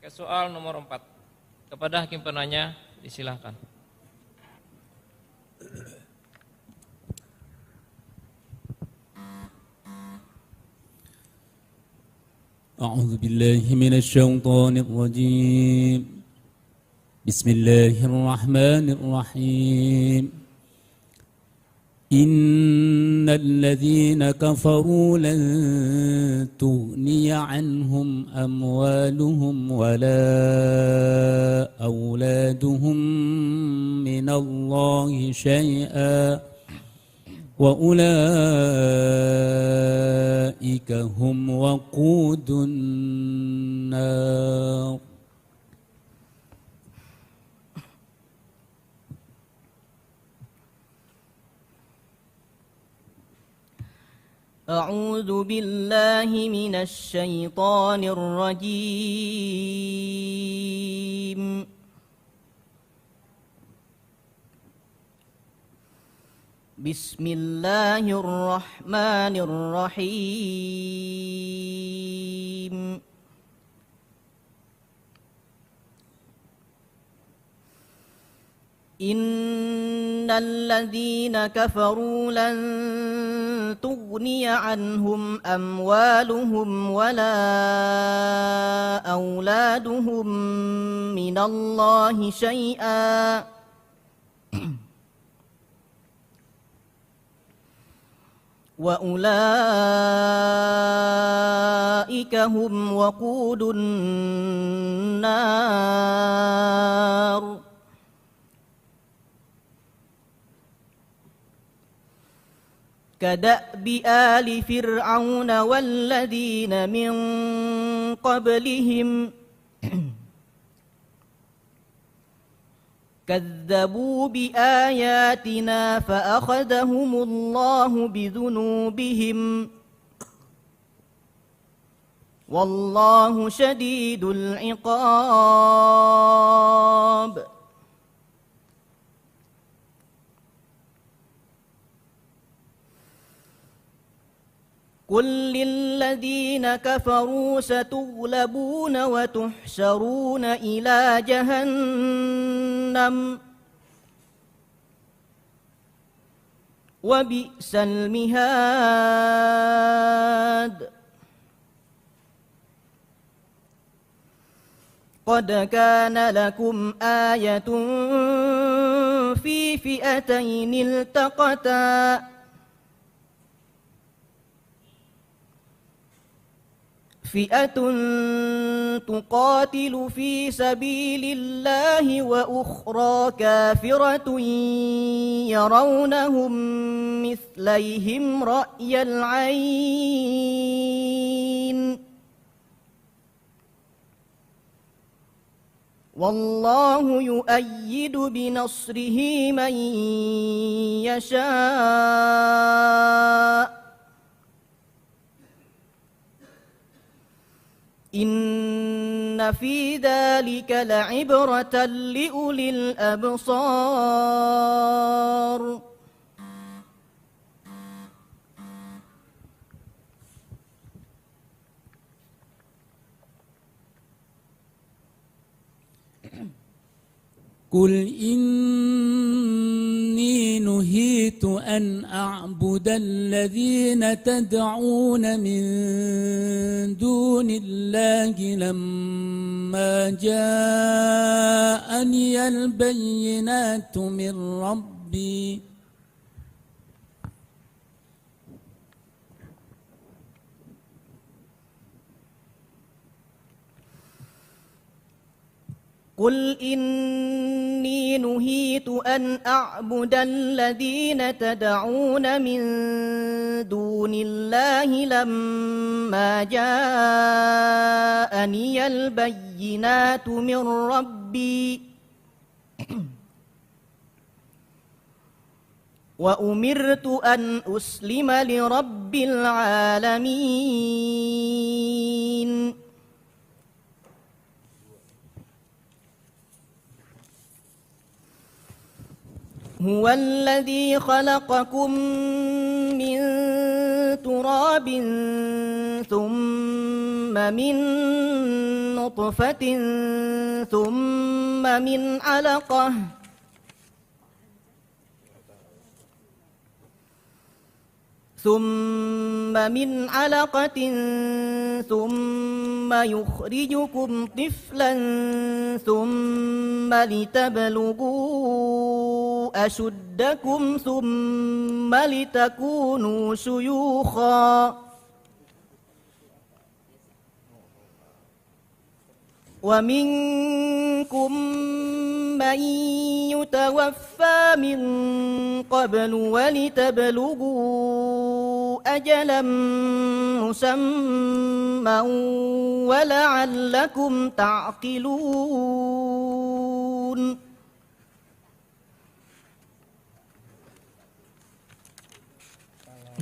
Ke soal nomor 4. Kepada hakim penanya disilahkan. أعوذ بالله من الشيطان الرجيم بسم الله الرحمن الرحيم إن الذين كفروا لن تغني عنهم أموالهم ولا أولادهم من الله شيئا وأولئك هم وقود النار أعوذ بالله من الشيطان الرجيم بسم الله الرحمن الرحيم إن الذين كفروا لن تغني عنهم أموالهم ولا أولادهم من الله شيئا وأولئك هم وقود النار كدأب آل فرعون والذين من قبلهم كذبوا بآياتنا فأخذهم الله بذنوبهم والله شديد العقاب قل للذين كفروا ستغلبون وتحشرون إلى جهنم وبئس المهاد قد كان لكم آية في فئتين التقتا فئة تقاتل في سبيل الله وأخرى كافرة يرونهم مثليهم رأي العين والله يؤيد بنصره من يشاء إن في ذلك لعبرة لأولي الأبصار قل إني نهيت أن أعبد الذين تدعون من دون الله لما جاءني البينات من ربي قل إني نهيت أن أعبد الذين تدعون من دون الله لما جاءني البينات من ربي وأمرت أن أسلم لرب العالمين هو الذي خلقكم من تراب ثم من نطفة ثم من علقة ثم يخرجكم طفلا ثم لتبلغوا أشدكم ثم لتكونوا شيوخا ومنكم من يتوفى من قبل ولتبلغوا أجلا مسمى ولعلكم تعقلون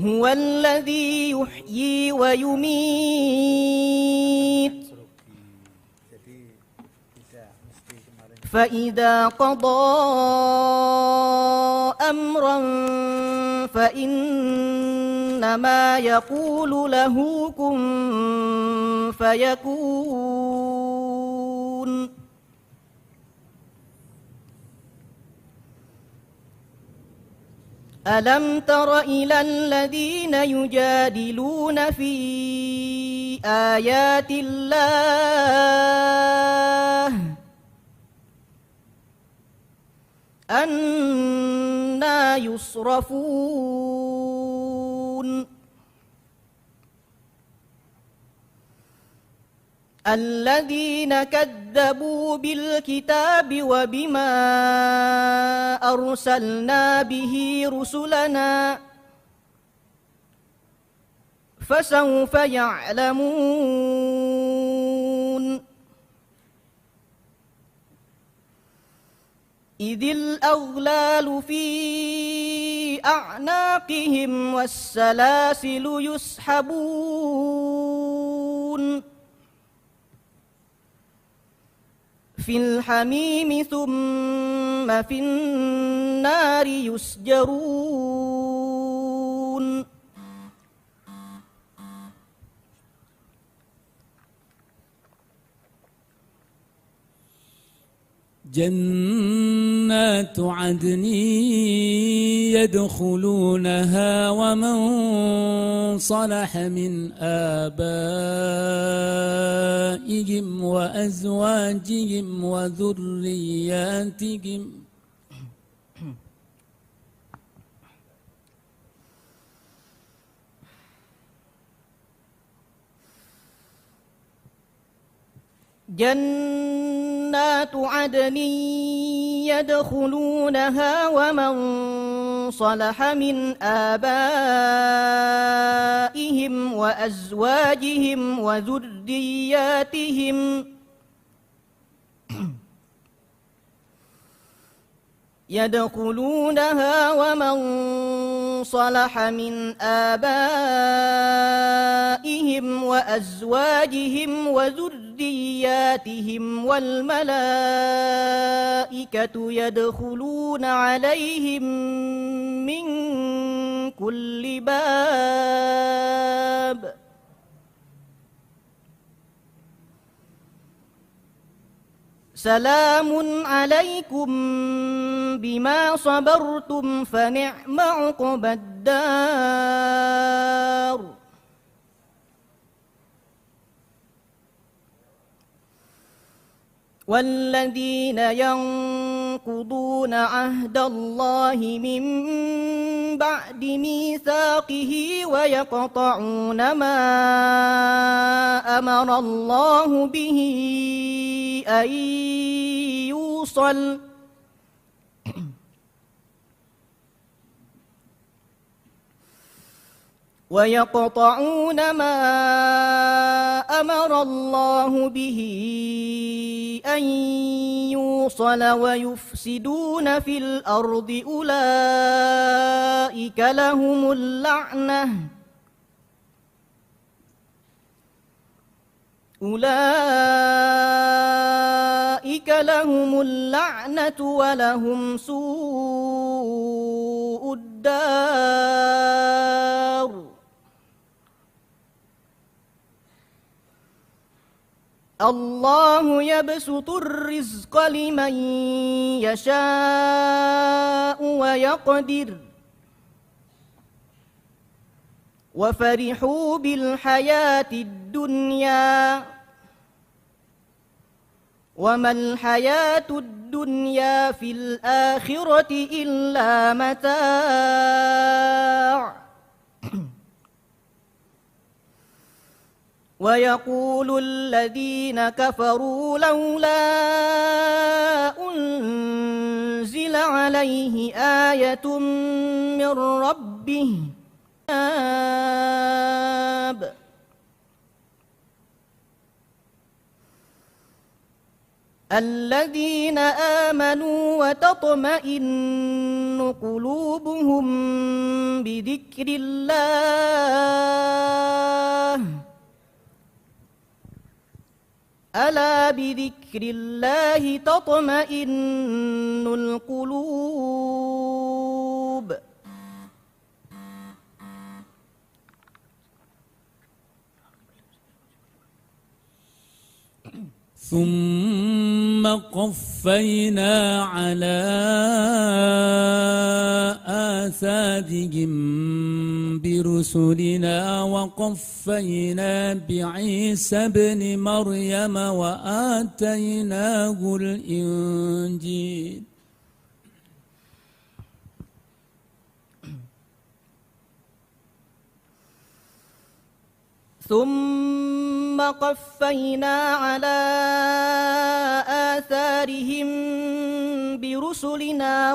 هو الذي يحيي ويميت فإذا قضى أمرا فإنما يقول له كن فيكون ألم تر إلى الذين يجادلون في آيات الله أنى يصرفون الذين كذبوا بالكتاب وبما أرسلنا به رسلنا فسوف يعلمون إذ الأغلال في أعناقهم والسلاسل يسحبون في الحميم ثم في النار يسجرون جنات عدن يدخلونها ومن صلح من آبائهم وأزواجهم وذرياتهم جنات عدن يدخلونها ومن صلح من آبائهم وأزواجهم وذرياتهم يدخلونها ومن صلح من آبائهم وأزواجهم وذرياتهم والملائكة يدخلون عليهم من كل باب سلام عليكم بما صبرتم فنعم عقبى الدار والذين ينقضون عهد الله من بعد ميثاقه ويقطعون ما أمر الله به أن يوصل ويقطعون ما أمر الله به أن يوصل ويفسدون في الأرض أولئك لهم اللعنة ولهم سوء الدار الله يبسط الرزق لمن يشاء ويقدر وفرحوا بالحياة الدنيا وما الحياة الدنيا في الآخرة إلا متاع ويقول الذين كفروا لولا أنزل عليه آية من ربه الذين آمنوا وتطمئن قلوبهم بذكر الله ألا بذكر الله تطمئن القلوب ثم قفينا على آثارهم برسلنا وقفينا بعيسى ابن مريم وآتيناه الإنجيل ثم قفينا على آثارهم برسلنا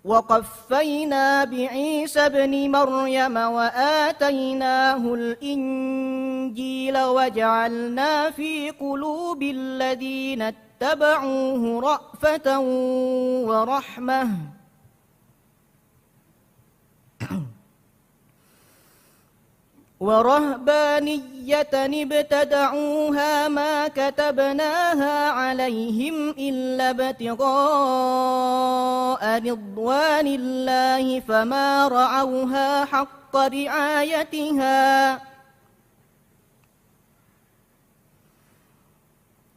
وقفينا بعيسى ابن مريم وآتيناه الإنجيل وجعلنا في قلوب الذين اتبعوه رأفة ورحمة ورهبانية ابتدعوها ما كتبناها عليهم إلا ابتغاء رضوان الله فما رعوها حق رعايتها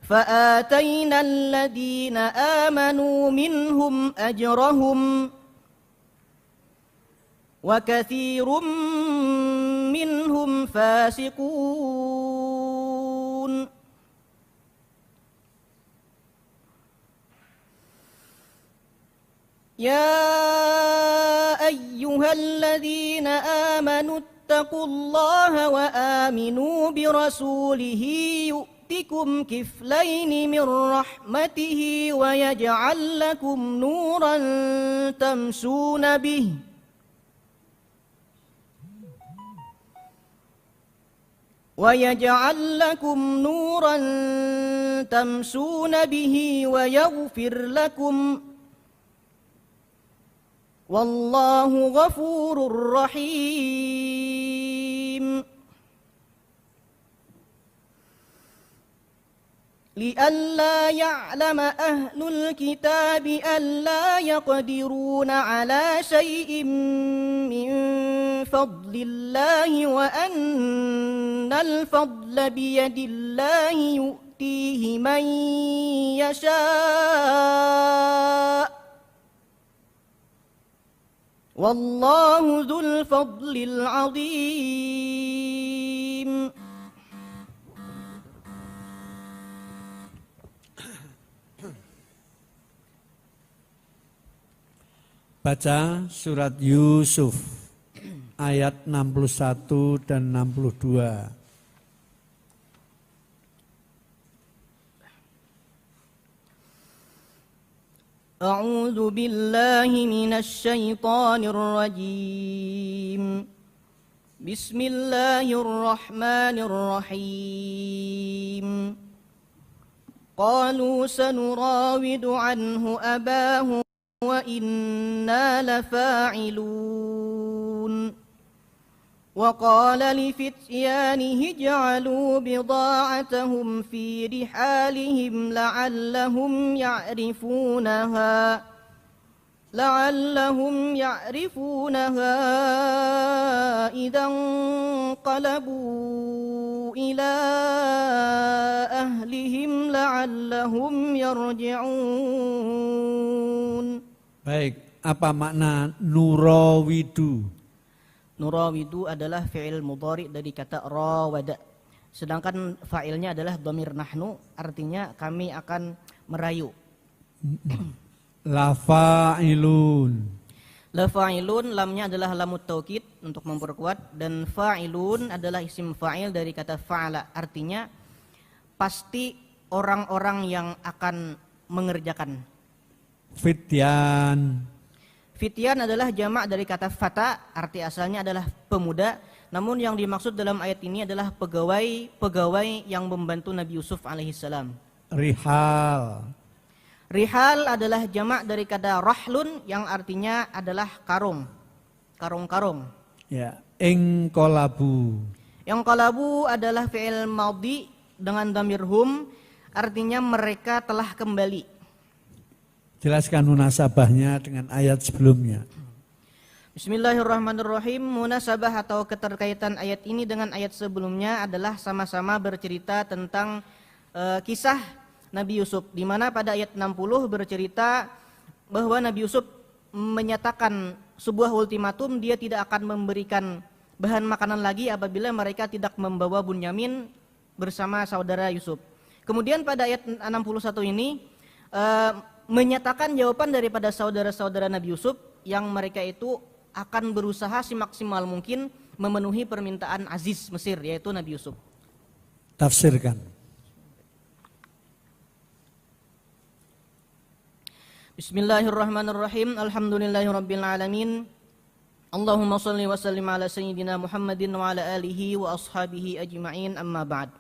فآتينا الذين آمنوا منهم أجرهم وكثير منهم فاسقون يا أيها الذين آمنوا اتقوا الله وآمنوا برسوله يؤتكم كفلين من رحمته ويجعل لكم نورا تمشون به ويغفر لكم والله غفور رحيم لئلا يعلم أهل الكتاب ألا يقدرون على شيء من فضل الله وأن الفضل بيد الله يؤتيه من يشاء والله ذو الفضل العظيم. Baca surat Yusuf ayat 61 dan 62. أعوذ بالله من الشيطان الرجيم بسم الله الرحمن الرحيم قالوا سنراود عنه أباه وإنا لفاعلون وقال لفتيانه اجعلوا بضاعتهم في رحالهم لعلهم يعرفونها لعلهم يعرفونها إذا انقلبوا إلى أهلهم لعلهم يرجعون. Baik, apa makna nurawidu? Nurawidu adalah fi'il mudhari dari kata rawada. Sedangkan fa'ilnya adalah dhamir nahnu, artinya kami akan merayu. Lafa'ilun. Lafa'ilun, lamnya adalah lamut taukid untuk memperkuat, dan fa'ilun adalah isim fa'il dari kata fa'ala, artinya pasti orang-orang yang akan mengerjakan. Fityan. Fityan adalah jamak dari kata fata, arti asalnya adalah pemuda, namun yang dimaksud dalam ayat ini adalah pegawai yang membantu Nabi Yusuf alaihissalam. Rihal. Rihal adalah jamak dari kata rahlun yang artinya adalah karung. Karung-karung. Ya, ingqalabu. Yang qalabu adalah fi'il madhi dengan dhamir hum, artinya mereka telah kembali. Jelaskan munasabahnya dengan ayat sebelumnya. Bismillahirrahmanirrahim. Munasabah atau keterkaitan ayat ini dengan ayat sebelumnya adalah sama-sama bercerita tentang kisah Nabi Yusuf, di mana pada ayat 60 bercerita bahwa Nabi Yusuf menyatakan sebuah ultimatum, dia tidak akan memberikan bahan makanan lagi apabila mereka tidak membawa Bunyamin bersama saudara Yusuf. Kemudian pada ayat 61 ini menyatakan jawaban daripada saudara-saudara Nabi Yusuf yang mereka itu akan berusaha semaksimal mungkin memenuhi permintaan Aziz Mesir, yaitu Nabi Yusuf. Tafsirkan. Bismillahirrahmanirrahim. Alhamdulillahirabbil alamin. Allahumma shalli wa sallim ala sayyidina Muhammadin wa ala alihi wa ashabihi ajma'in, amma ba'd.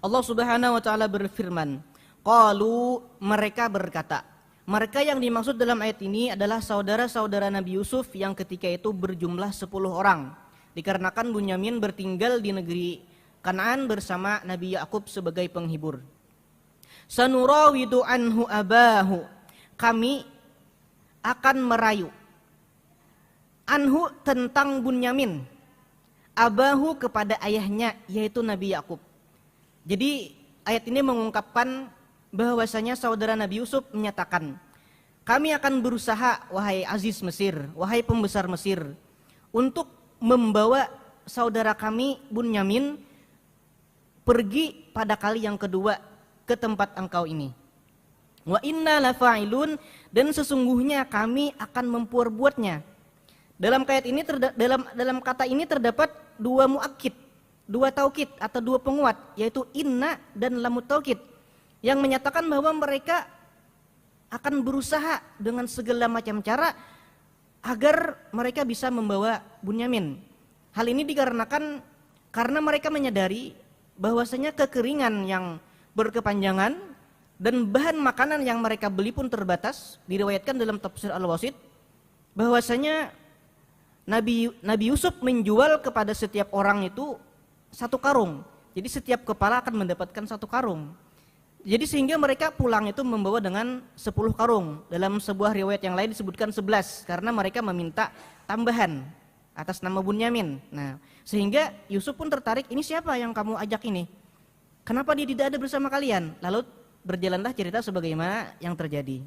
Allah Subhanahu wa taala berfirman, qalu, mereka berkata. Mereka yang dimaksud dalam ayat ini adalah saudara-saudara Nabi Yusuf yang ketika itu berjumlah 10 orang. Dikarenakan Bunyamin bertinggal di negeri Kanaan bersama Nabi Yakub sebagai penghibur. Sanurawidu anhu abahu. Kami akan merayu anhu tentang Bunyamin, abahu kepada ayahnya yaitu Nabi Yakub. Jadi ayat ini mengungkapkan bahwasanya saudara Nabi Yusuf menyatakan, kami akan berusaha wahai Aziz Mesir, wahai pembesar Mesir, untuk membawa saudara kami Bunyamin pergi pada kali yang kedua ke tempat engkau ini. Wa inna lafa'ilun, dan sesungguhnya kami akan memperbuatnya. Dalam kata ini terdapat dua muakkid, dua taukid atau dua penguat, yaitu inna dan lamut taukid, yang menyatakan bahwa mereka akan berusaha dengan segala macam cara agar mereka bisa membawa Bunyamin. Hal ini dikarenakan karena mereka menyadari bahwasanya kekeringan yang berkepanjangan dan bahan makanan yang mereka beli pun terbatas. Diriwayatkan dalam tafsir Al-Wasit bahwasanya Nabi Yusuf menjual kepada setiap orang itu 1 karung. Jadi setiap kepala akan mendapatkan 1 karung. Jadi sehingga mereka pulang itu membawa dengan 10 karung. Dalam sebuah riwayat yang lain disebutkan 11 karena mereka meminta tambahan atas nama Bunyamin. Nah, sehingga Yusuf pun tertarik, ini siapa yang kamu ajak ini? Kenapa dia tidak ada bersama kalian? Lalu berjalanlah cerita sebagaimana yang terjadi.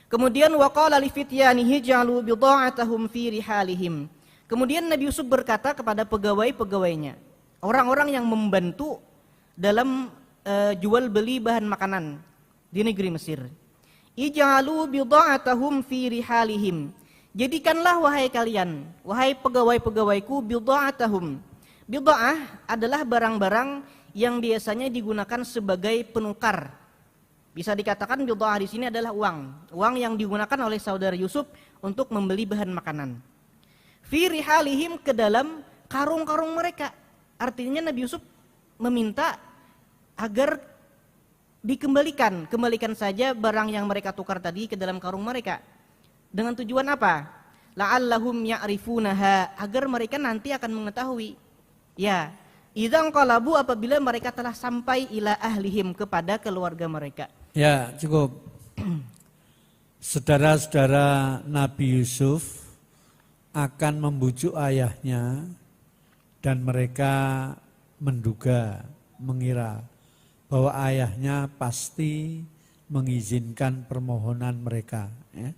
Kemudian waqala li fityanihi ja'alu bidha'atahum fi rihalihim. Kemudian Nabi Yusuf berkata kepada pegawai-pegawainya, orang-orang yang membantu dalam jual beli bahan makanan di negeri Mesir. Ij'alu bidha'atahum fi rihalihim. Jadikanlah wahai kalian, wahai pegawai-pegawaiku, bidha'atahum. Bidha'ah adalah barang-barang yang biasanya digunakan sebagai penukar. Bisa dikatakan bidha'ah di sini adalah uang yang digunakan oleh saudara Yusuf untuk membeli bahan makanan. Fi rihalihim, ke dalam karung-karung mereka. Artinya Nabi Yusuf meminta agar kembalikan saja barang yang mereka tukar tadi ke dalam karung mereka. Dengan tujuan apa? La'allahum ya'rifunaha, agar mereka nanti akan mengetahui. Ya, idzan qalabu, apabila mereka telah sampai ila ahlihim, kepada keluarga mereka. Ya, cukup. saudara-saudara Nabi Yusuf akan membujuk ayahnya dan mereka menduga, mengira bahwa ayahnya pasti mengizinkan permohonan mereka. Ya.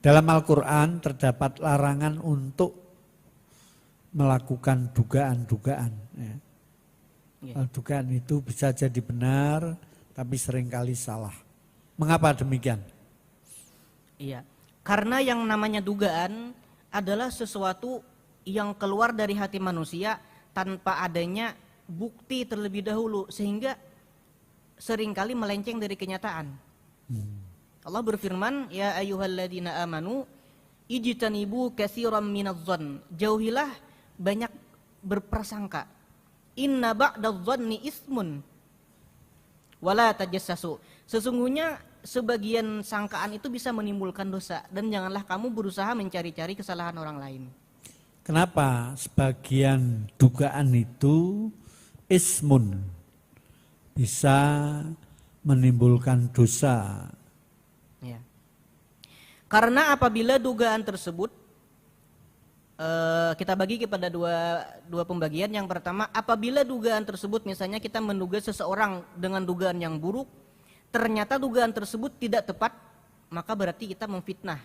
Dalam Al-Quran terdapat larangan untuk melakukan dugaan-dugaan. Ya. Dugaan itu bisa jadi benar, tapi seringkali salah. Mengapa demikian? Iya, karena yang namanya dugaan adalah sesuatu yang keluar dari hati manusia tanpa adanya bukti terlebih dahulu, sehingga seringkali melenceng dari kenyataan. Allah berfirman, ya ayyuhalladzina amanu ijtanibu katsiran minadh-dhann. Jauhilah banyak berprasangka. Inna ba'dadh-dhanni ismun wala tajassasu. Sesungguhnya sebagian sangkaan itu bisa menimbulkan dosa, dan janganlah kamu berusaha mencari-cari kesalahan orang lain. Kenapa sebagian dugaan itu ismun, bisa menimbulkan dosa? Ya. Karena apabila dugaan tersebut, kita bagi kepada dua pembagian. Yang pertama, apabila dugaan tersebut, misalnya kita menduga seseorang dengan dugaan yang buruk, ternyata dugaan tersebut tidak tepat, maka berarti kita memfitnah.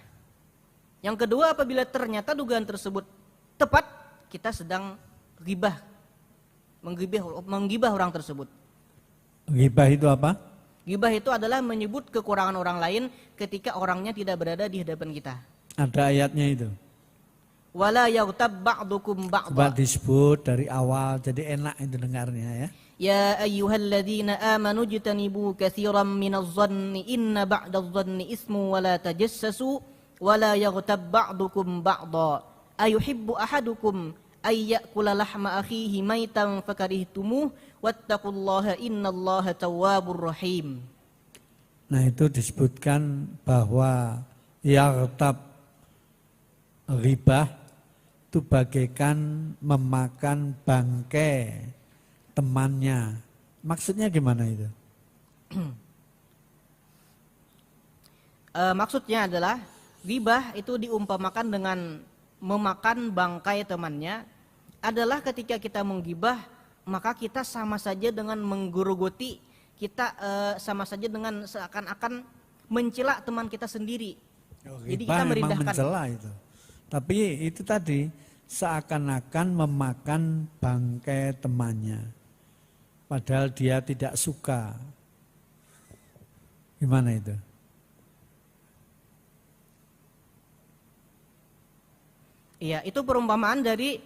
Yang kedua, apabila ternyata dugaan tersebut tepat, kita sedang menggibah orang tersebut. Ghibah itu apa? Ghibah itu adalah menyebut kekurangan orang lain ketika orangnya tidak berada di hadapan kita. Ada ayatnya itu. Wala yaghtab ba'dukum Coba ba'dha. disebut dari awal, jadi enak itu dengarnya ya. Ya ayyuhalladzina amanu jtanibu katsiran minadh-dhanni inna ba'dadh-dhanni ismu wala tajassasu wala yaghtab ba'dukum ba'dha. Ayuhibbu ahadukum ay ya'kula lahma akhihi maitan fakarihtumuh wattaqullaha innallaha tawwabur rahim. Nah itu disebutkan bahwa yaghtab, ghibah itu bagaikan memakan bangkai temannya. Maksudnya gimana itu? Maksudnya adalah ghibah itu diumpamakan dengan memakan bangkai temannya, adalah ketika kita menggibah maka kita sama saja dengan menggerogoti, kita sama saja dengan seakan-akan mencela teman kita sendiri. Jadi kita merendahkan. Mencela itu. Tapi itu tadi seakan-akan memakan bangkai temannya, padahal dia tidak suka. Gimana itu? Iya, itu perumpamaan dari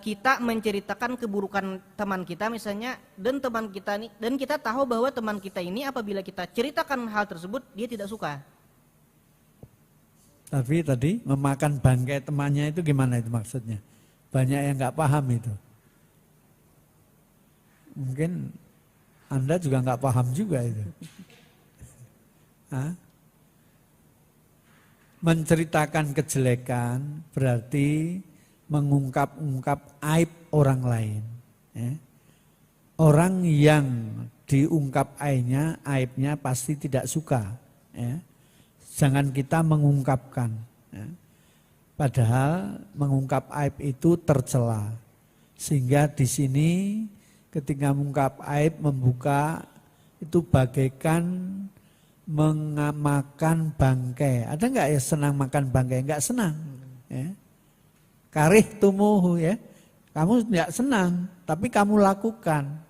kita menceritakan keburukan teman kita misalnya, dan teman kita ini, dan kita tahu bahwa teman kita ini apabila kita ceritakan hal tersebut dia tidak suka. Tapi tadi memakan bangkai temannya itu gimana itu maksudnya? Banyak yang nggak paham itu. Mungkin Anda juga nggak paham juga itu. Hah? Menceritakan kejelekan berarti mengungkap-ungkap aib orang lain. Ya. Orang yang diungkap aibnya pasti tidak suka. Ya. Jangan kita mengungkapkan. Ya. Padahal mengungkap aib itu tercela. Sehingga di sini ketika mengungkap aib, membuka itu bagaikan memakan bangkai. Ada enggak ya senang makan bangkai? Enggak senang. Ya. Karih tumuhu ya. Kamu enggak senang, tapi kamu lakukan.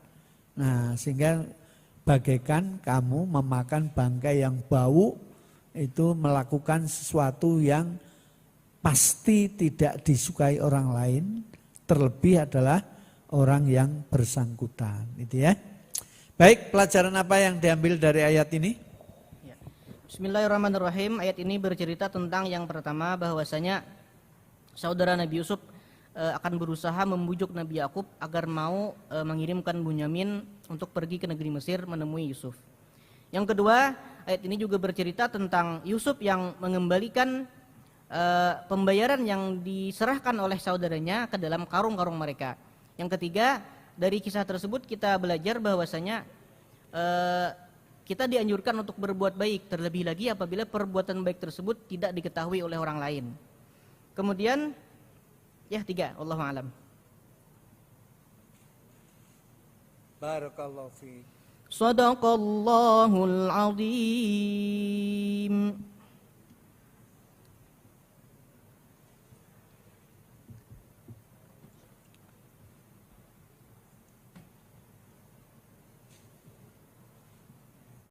Nah, sehingga bagaikan kamu memakan bangkai yang bau, itu melakukan sesuatu yang pasti tidak disukai orang lain, terlebih adalah orang yang bersangkutan. Itu ya. Baik, pelajaran apa yang diambil dari ayat ini? Bismillahirrahmanirrahim. Ayat ini bercerita tentang yang pertama, bahwasanya saudara Nabi Yusuf akan berusaha membujuk Nabi Yakub agar mau mengirimkan Bunyamin untuk pergi ke negeri Mesir menemui Yusuf. Yang kedua, ayat ini juga bercerita tentang Yusuf yang mengembalikan pembayaran yang diserahkan oleh saudaranya ke dalam karung-karung mereka. Yang ketiga, dari kisah tersebut kita belajar bahwasanya kita dianjurkan untuk berbuat baik, terlebih lagi apabila perbuatan baik tersebut tidak diketahui oleh orang lain. Kemudian ya 3, wallahu alam. Barakallahu fiik. Shadaqallahul azim.